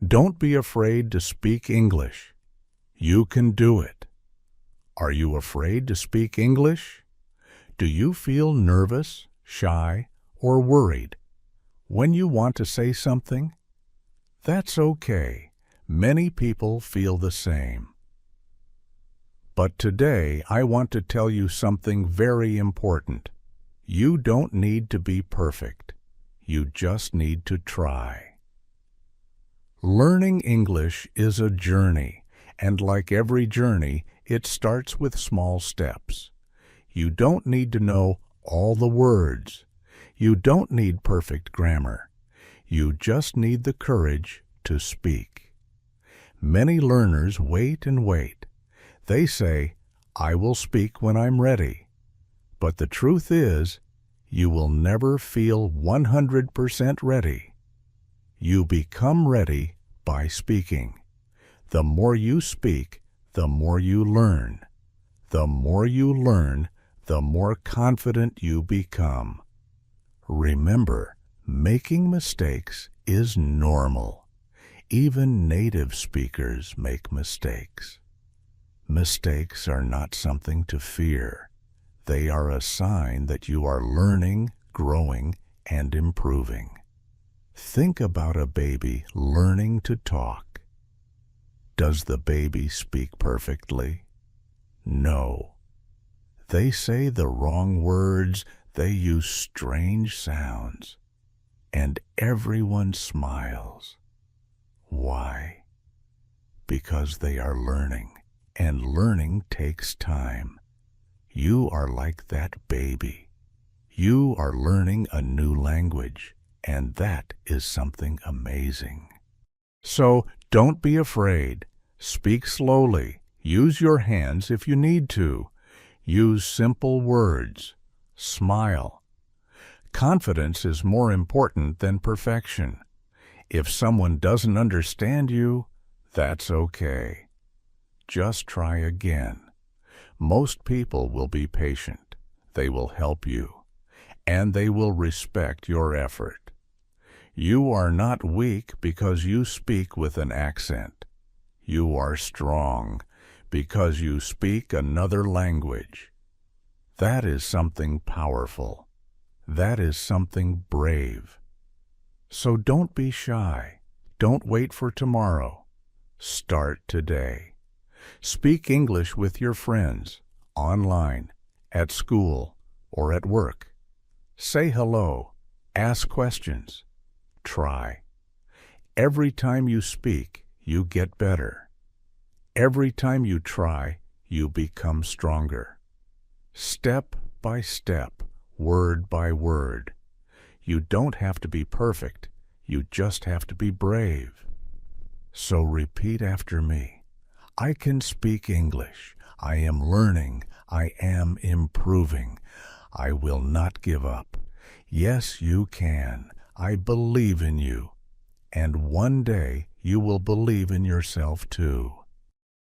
Don't be afraid to speak English. You can do it. Are you afraid to speak English? Do you feel nervous, shy, or worried when you want to say something? That's okay. Many people feel the same. But today I want to tell you something very important. You don't need to be perfect. You just need to try. Learning English is a journey, and like every journey, it starts with small steps. You don't need to know all the words. You don't need perfect grammar. You just need the courage to speak. Many learners wait and wait. They say, "I will speak when I'm ready." But the truth is, you will never feel 100% ready. You become ready by speaking. The more you speak, the more you learn. The more you learn, the more confident you become. Remember, making mistakes is normal. Even native speakers make mistakes. Mistakes are not something to fear. They are a sign that you are learning, growing, and improving. Think about a baby learning to talk. Does the baby speak perfectly? No. They say the wrong words, they use strange sounds, and everyone smiles. Why? Because they are learning, and learning takes time. You are like that baby. You are learning a new language, and that is something amazing. So don't be afraid. Speak slowly. Use your hands if you need to. Use simple words. Smile. Confidence is more important than perfection. If someone doesn't understand you, that's okay. Just try again. Most people will be patient. They will help you, and they will respect your effort. You are not weak because you speak with an accent. You are strong because you speak another language. That is something powerful. That is something brave. So don't be shy. Don't wait for tomorrow. Start today. Speak English with your friends, online, at school, or at work. Say hello. Ask questions. Try. Every time you speak, you get better. Every time you try, you become stronger. Step by step, word by word. You don't have to be perfect. You just have to be brave. So repeat after me. I can speak English. I am learning. I am improving. I will not give up. Yes, you can. I believe in you. And one day you will believe in yourself too.